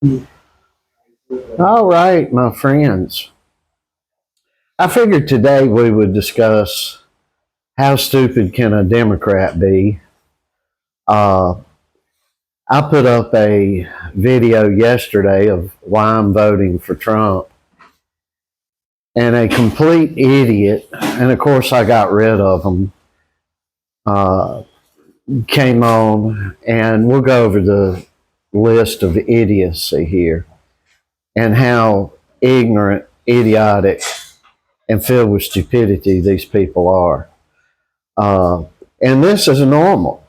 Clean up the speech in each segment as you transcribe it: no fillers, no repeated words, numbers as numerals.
All right, my friends. I figured today we would discuss how stupid can a Democrat be. Uh, I put up a video yesterday of why I'm voting for Trump, and a complete idiot, and of course I got rid of him, uh, came on, and we'll go over the list of idiocy here and how ignorant, idiotic, and filled with stupidity these people are. Uh, and this is normal.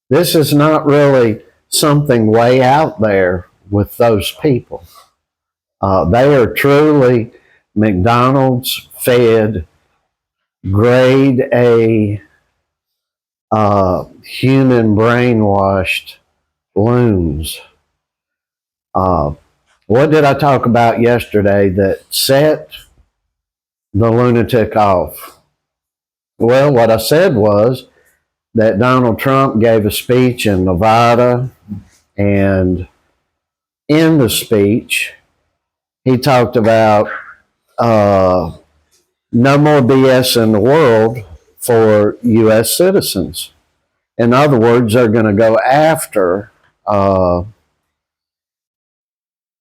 This is not really something way out there with those people. They are truly McDonald's fed, grade A, human brainwashed loons. Uh, what did I talk about yesterday that set the lunatic off? Well, what I said was that Donald Trump gave a speech in Nevada, and in the speech, he talked about no more BS in the world for U.S. citizens. In other words, they're going to go after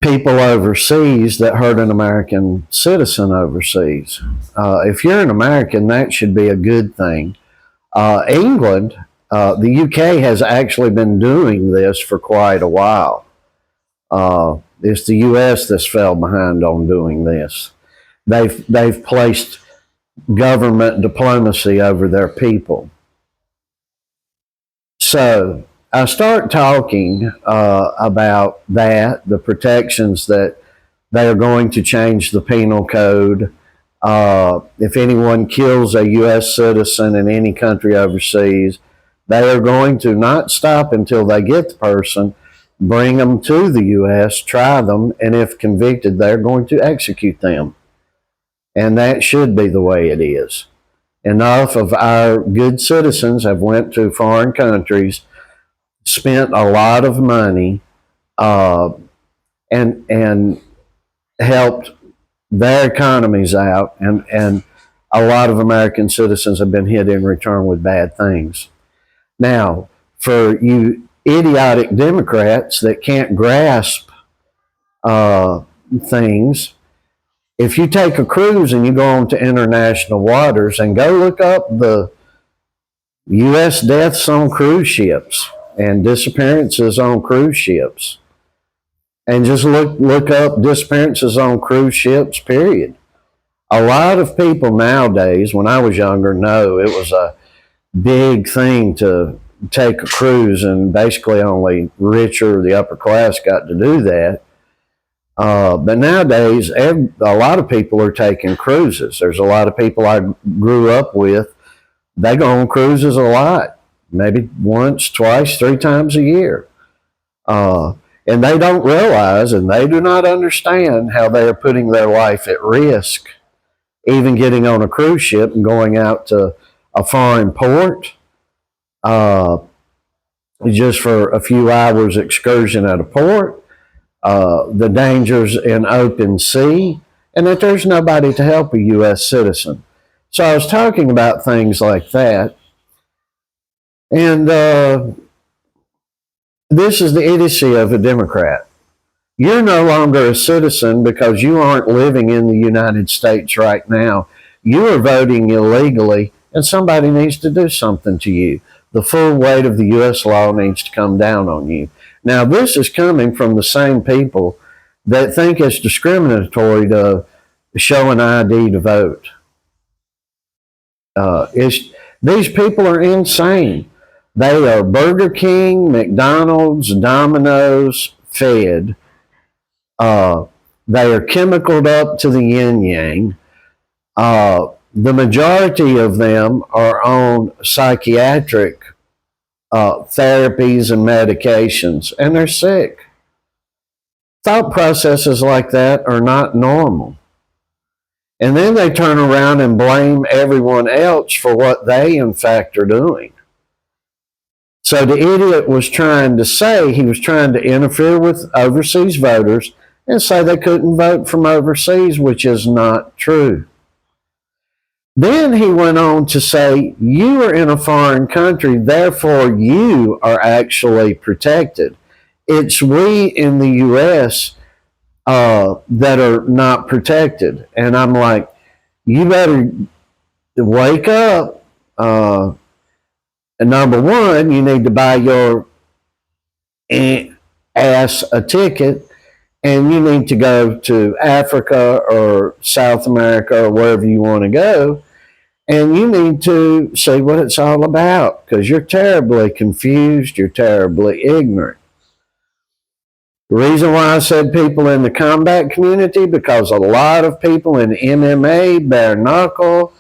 people overseas that hurt an American citizen overseas. If you're an American, that should be a good thing. England, the UK has actually been doing this for quite a while. It's the US that's fell behind on doing this. They've placed government diplomacy over their people. So I start talking about that, the protections that they are going to change the penal code. If anyone kills a U.S. citizen in any country overseas, they are going to not stop until they get the person, bring them to the U.S., try them, and if convicted, they're going to execute them. And that should be the way it is. Enough of our good citizens have went to foreign countries, spent a lot of money, and helped their economies out, and a lot of American citizens have been hit in return with bad things. Now, for you idiotic Democrats that can't grasp things, if you take a cruise and you go on to international waters and go look up the U.S. deaths on cruise ships and disappearances on cruise ships, and just look up disappearances on cruise ships, period. A lot of people nowadays, when I was younger, know it was a big thing to take a cruise, and basically only richer, the upper class, got to do that. But nowadays, a lot of people are taking cruises. There's a lot of people I grew up with. They go on cruises a lot, maybe once, twice, 3 times a year. And they don't realize, and they do not understand how they are putting their life at risk, even getting on a cruise ship and going out to a foreign port just for a few hours excursion at a port, the dangers in open sea, and that there's nobody to help a U.S. citizen. So I was talking about things like that, and this is the idiocy of a Democrat. You're no longer a citizen because you aren't living in the United States right now. You are voting illegally, and somebody needs to do something to you. The full weight of the U.S. law needs to come down on you. Now, this is coming from the same people that think it's discriminatory to show an ID to vote. These people are insane. They are Burger King, McDonald's, Domino's fed. They are chemicaled up to the yin yang. The majority of them are on psychiatric therapies and medications, and they're sick. Thought processes like that are not normal. And then they turn around and blame everyone else for what they, in fact, are doing. So the idiot was trying to say, he was trying to interfere with overseas voters and say they couldn't vote from overseas, which is not true. Then he went on to say, you are in a foreign country, therefore you are actually protected. It's we in the U.S. That are not protected. And I'm like, you better wake up. And number one, you need to buy your ass a ticket, and you need to go to Africa or South America or wherever you want to go, and you need to see what it's all about, because you're terribly confused, you're terribly ignorant. The reason why I said people in the combat community, because a lot of people in MMA, bare knuckle,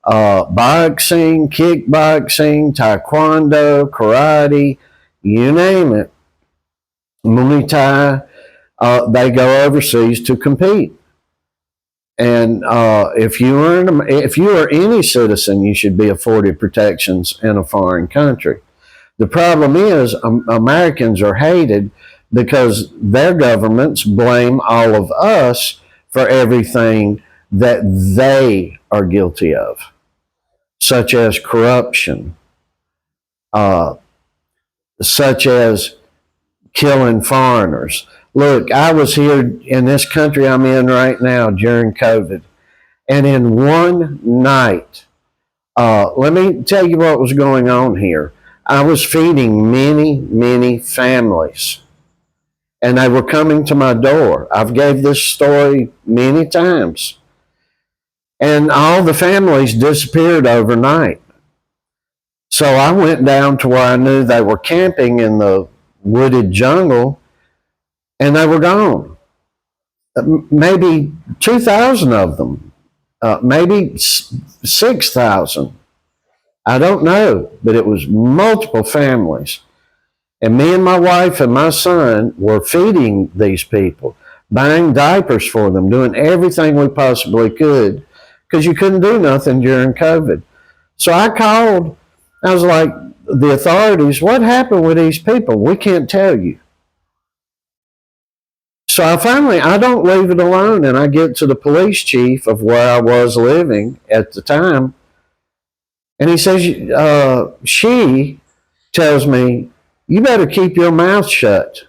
boxing, kickboxing, taekwondo, karate, you name it, Muay Thai, they go overseas to compete. And if you are any citizen, you should be afforded protections in a foreign country. The problem is Americans are hated because their governments blame all of us for everything that they are guilty of, such as corruption, such as killing foreigners. Look, I was here in this country I'm in right now during COVID, and in one night, let me tell you what was going on here. I was feeding many, many families, and they were coming to my door. I've gave this story many times. And all the families disappeared overnight. So I went down to where I knew they were camping in the wooded jungle, and they were gone. Maybe 2,000 of them, maybe 6,000. I don't know, but it was multiple families. And me and my wife and my son were feeding these people, buying diapers for them, doing everything we possibly could, because you couldn't do nothing during COVID. So I called, I was like, the authorities, what happened with these people? We can't tell you. So I don't leave it alone, and I get to the police chief of where I was living at the time, and he says, she tells me, you better keep your mouth shut.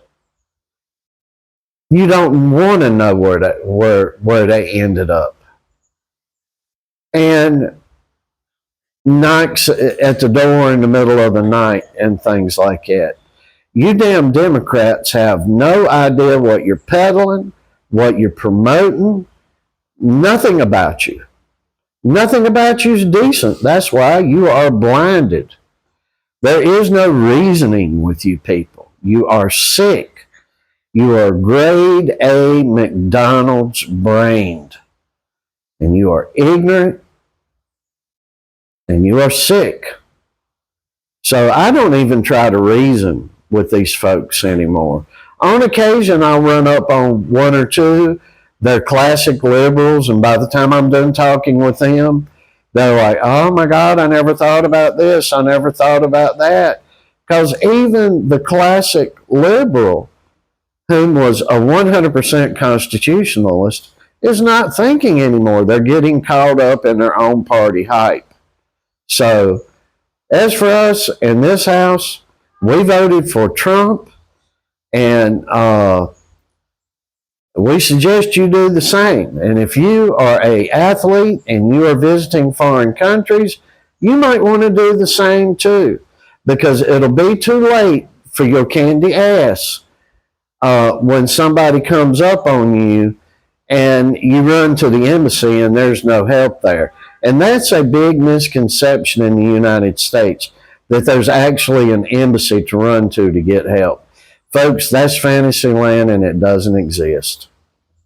You don't want to know where they ended up. And knocks at the door in the middle of the night and things like that. You damn Democrats have no idea what you're peddling, what you're promoting, nothing about you. Nothing about you is decent. That's why you are blinded. There is no reasoning with you people. You are sick. You are grade A McDonald's brained. And you are ignorant. And you are sick. So I don't even try to reason with these folks anymore. On occasion, I'll run up on one or two. They're classic liberals, and by the time I'm done talking with them, they're like, oh my God, I never thought about this. I never thought about that. Because even the classic liberal, whom was a 100% constitutionalist, is not thinking anymore. They're getting caught up in their own party hype. So, as for us in this house, we voted for Trump, and we suggest you do the same. And if you are an athlete and you are visiting foreign countries, you might want to do the same too, because it'll be too late for your candy ass when somebody comes up on you and you run to the embassy and there's no help there. And that's a big misconception in the United States, that there's actually an embassy to run to get help. Folks, that's fantasy land, and it doesn't exist.